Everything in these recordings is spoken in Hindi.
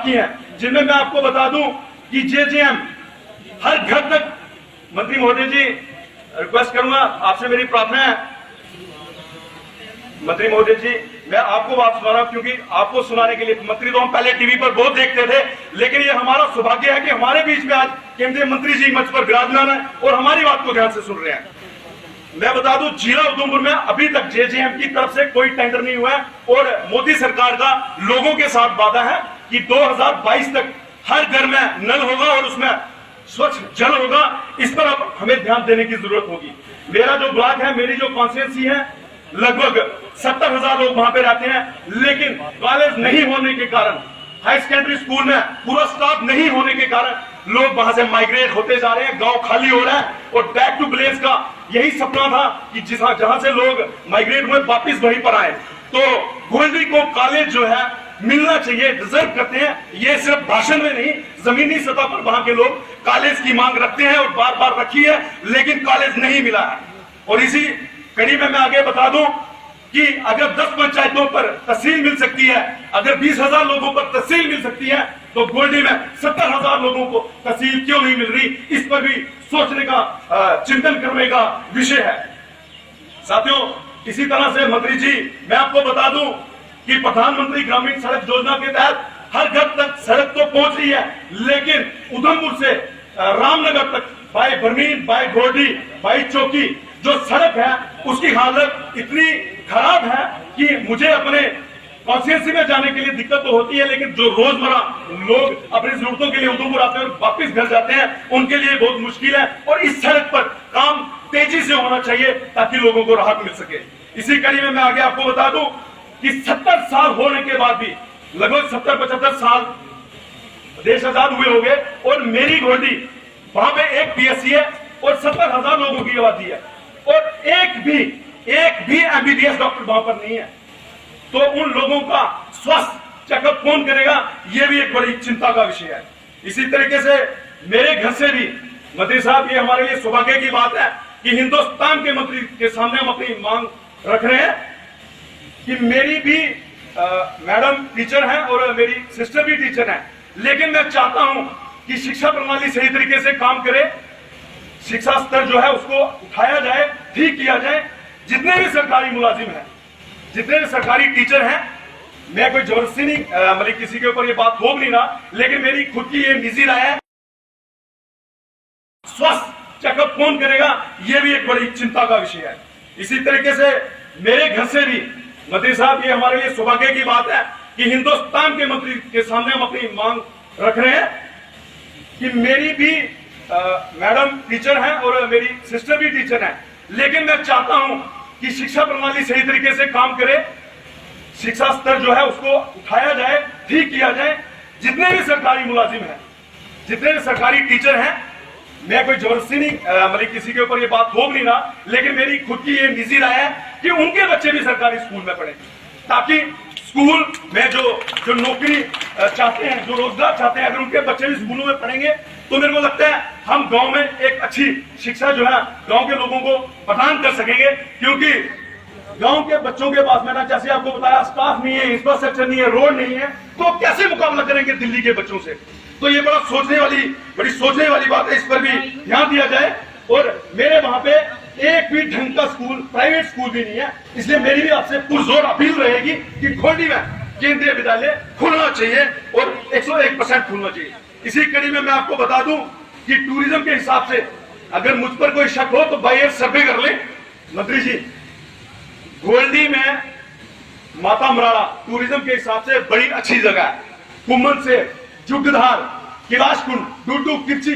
की हैं, जिनमें मैं आपको बता दूं कि जेजेएम हर घर तक। मंत्री महोदय जी, रिक्वेस्ट करूंगा, आपसे मेरी प्रार्थना है। मंत्री महोदय जी, मैं आपको बात सुना रहा हूं क्योंकि आपको सुनाने के लिए मंत्री तो हम पहले टीवी पर बहुत देखते थे, लेकिन ये हमारा सौभाग्य है कि हमारे बीच में आज केंद्रीय मंत्री जी मंच पर विराजमान है और हमारी बात को ध्यान से सुन रहे हैं। मैं बता दूं, जिला उधमपुर में अभी तक जेजेएम की तरफ से कोई टेंडर नहीं हुआ है और मोदी सरकार का लोगों के साथ वादा है कि 2022 तक हर घर में नल होगा और उसमें स्वच्छ जल होगा। इस पर अब हमें ध्यान देने की जरूरत होगी। मेरा जो ब्लॉक है, मेरी जो कॉन्स्टिट्यूंसी है, लगभग 70,000 लोग वहां पे रहते हैं, लेकिन कॉलेज नहीं होने के कारण, हाई सेकेंडरी स्कूल में पूरा स्टाफ नहीं होने के कारण लोग वहां से माइग्रेट होते जा रहे हैं, गांव खाली हो रहा है। और बैक टू विलेज का यही सपना था कि जहां से लोग माइग्रेट हुए वापिस वहीं पर आए। तो गोल्डी को कॉलेज जो है मिलना चाहिए, डिजर्व करते हैं। ये सिर्फ भाषण में नहीं, जमीनी सतह पर वहां के लोग कॉलेज की मांग रखते हैं और बार बार रखी है, लेकिन कॉलेज नहीं मिला है। और इसी कड़ी में मैं आगे बता दूं कि अगर 10 पंचायतों पर तहसील मिल सकती है, अगर 20,000 लोगों पर तहसील मिल सकती है, तो गोल्डी में 70,000 लोगों को तहसील क्यों नहीं मिल रही? इस पर भी सोचने का, चिंतन करने का विषय है। साथियों, इसी तरह से मंत्री जी, मैं आपको बता दूं कि प्रधानमंत्री ग्रामीण सड़क योजना के तहत हर घर तक सड़क तो पहुंच रही है, लेकिन उधमपुर से रामनगर तक बाय बरमीन, बाय गोल्डी, बाय चौकी जो सड़क है, उसकी हालत इतनी खराब है कि मुझे अपने कॉन्स्टिट्यूंसी में जाने के लिए दिक्कत तो होती है, लेकिन जो रोजमर्रा लोग अपनी जरूरतों के लिए उधमपुर आते हैं और वापिस घर जाते हैं, उनके लिए बहुत मुश्किल है। और इस सड़क पर काम तेजी से होना चाहिए ताकि लोगों को राहत मिल सके। इसी कड़ी में मैं आगे आपको बता दूं कि 70 साल होने के बाद भी, लगभग 70-75 साल देश आजाद हुए हो गए, और मेरी गोल्डी वहां पे एक पीएससी है और 70,000 लोगों की आबादी है, और एक भी एमबीबीएस डॉक्टर वहां पर नहीं है। तो उन लोगों का स्वास्थ्य चेकअप कौन करेगा? यह भी एक बड़ी चिंता का विषय है। इसी तरीके से मेरे घर से भी, मंत्री साहब, ये हमारे लिए सौभाग्य की बात है कि हिंदुस्तान के मंत्री के सामने हम अपनी मांग रख रहे हैं कि मेरी भी मैडम टीचर हैं और मेरी सिस्टर भी टीचर हैं, लेकिन मैं चाहता हूं कि शिक्षा प्रणाली सही तरीके से काम करे, शिक्षा स्तर जो है उसको उठाया जाए, ठीक किया जाए। जितने भी सरकारी मुलाजिम हैं, जितने भी सरकारी टीचर हैं, मैं कोई जबरदस्ती नहीं, मतलब किसी के ऊपर ये बात थोप नहीं रहा, लेकिन मेरी खुद की ये निजी राय है, स्वास्थ्य चेकअप कौन करेगा? यह भी एक बड़ी चिंता का विषय है। इसी तरीके से मेरे घर से भी, मंत्री साहब, ये हमारे लिए सौभाग्य की बात है कि हिंदुस्तान के मंत्री के सामने हम अपनी मांग रख रहे हैं कि मेरी भी मैडम टीचर हैं और मेरी सिस्टर भी टीचर हैं, लेकिन मैं चाहता हूं कि शिक्षा प्रणाली सही तरीके से काम करे, शिक्षा स्तर जो है उसको उठाया जाए, ठीक किया जाए। जितने भी सरकारी मुलाजिम हैं, जितने भी सरकारी टीचर हैं, मैं कोई जबरदस्ती नहीं, मतलब किसी के ऊपर ये बात थोप नहीं रहा, लेकिन मेरी खुद की ये निजी राय है कि उनके बच्चे भी सरकारी स्कूल में पढ़े, ताकि स्कूल में जो नौकरी चाहते हैं, जो रोजगार चाहते हैं, अगर उनके बच्चे भी स्कूलों में पढ़ेंगे तो मेरे को लगता है हम गांव में एक अच्छी शिक्षा जो है गांव के लोगों को प्रदान कर सकेंगे। क्योंकि गांव के बच्चों के पास, मैंने जैसे आपको बताया, स्टाफ नहीं है, इंफ्रास्ट्रक्चर नहीं है, रोड नहीं है, तो कैसे मुकाबला करेंगे दिल्ली के बच्चों से? तो ये बड़ी सोचने वाली बात है, इस पर भी ध्यान दिया जाए। और मेरे वहां पे एक भी ढंग का स्कूल, प्राइवेट स्कूल भी नहीं है, इसलिए मेरी भी आपसे पुरजोर अपील रहेगी कि गोल्डी में केंद्रीय विद्यालय खुलना चाहिए और 101% खुलना चाहिए। इसी कड़ी में मैं आपको बता दूं कि टूरिज्म के हिसाब से अगर मुझ पर कोई शक हो तो बाय सर्वे कर ले मंत्री जी। गोल्डी में माता मराड़ा टूरिज्म के हिसाब से बड़ी अच्छी जगह है। कुम्मन से जुगधार, कैलाशकुंड, डूडू, किच्ची,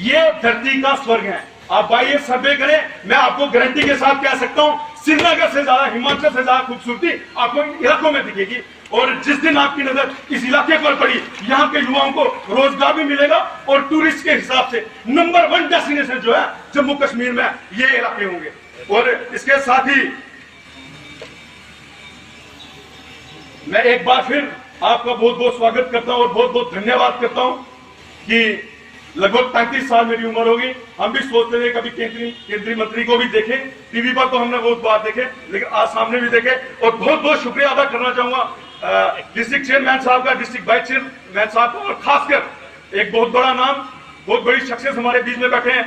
ये धरती का स्वर्ग है। आप बाय सर्वे करें, मैं आपको गारंटी के साथ कह सकता हूं, श्रीनगर से ज्यादा, हिमाचल से ज्यादा खूबसूरती आपको इलाकों में दिखेगी। और जिस दिन आपकी नजर इस इलाके पर पड़ी, यहाँ के युवाओं को रोजगार भी मिलेगा और टूरिस्ट के हिसाब से नंबर 1 डेस्टिनेशन जो है जम्मू कश्मीर में ये इलाके होंगे। और इसके साथ ही मैं एक बार फिर आपका बहुत बहुत स्वागत करता हूं और बहुत बहुत धन्यवाद करता हूं कि लगभग 35 साल मेरी उम्र होगी, हम भी सोचते थे कभी केंद्रीय मंत्री को भी देखें, टीवी पर तो हमने बहुत बार देखे, लेकिन आज सामने भी देखे। और बहुत बहुत शुक्रिया अदा करना चाहूंगा डिस्ट्रिक्ट चेयरमैन साहब का, डिस्ट्रिक्ट वाइस चेयरमैन साहब का, और खासकर एक बहुत बड़ा नाम, बहुत बड़ी शख्सियत हमारे बीच में बैठे हैं,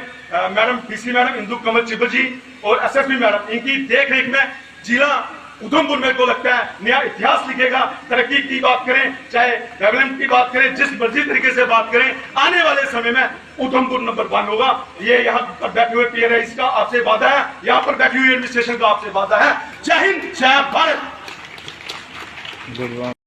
मैडम डीसी मैडम इंदु कमल चिब्बल जी और एसएसपी मैडम, इनकी देख रेख में जिला उधमपुर मेरे को लगता है नया इतिहास लिखेगा। तरक्की की बात करें, चाहे डेवलपमेंट की बात करें, जिस मर्जी तरीके से बात करें, आने वाले समय में उधमपुर नंबर 1 होगा। ये यहाँ पर बैठे हुए पीआरआई का आपसे वादा है, यहाँ पर बैठी हुई एडमिनिस्ट्रेशन का आपसे वादा है। जय हिंद, जय भारत।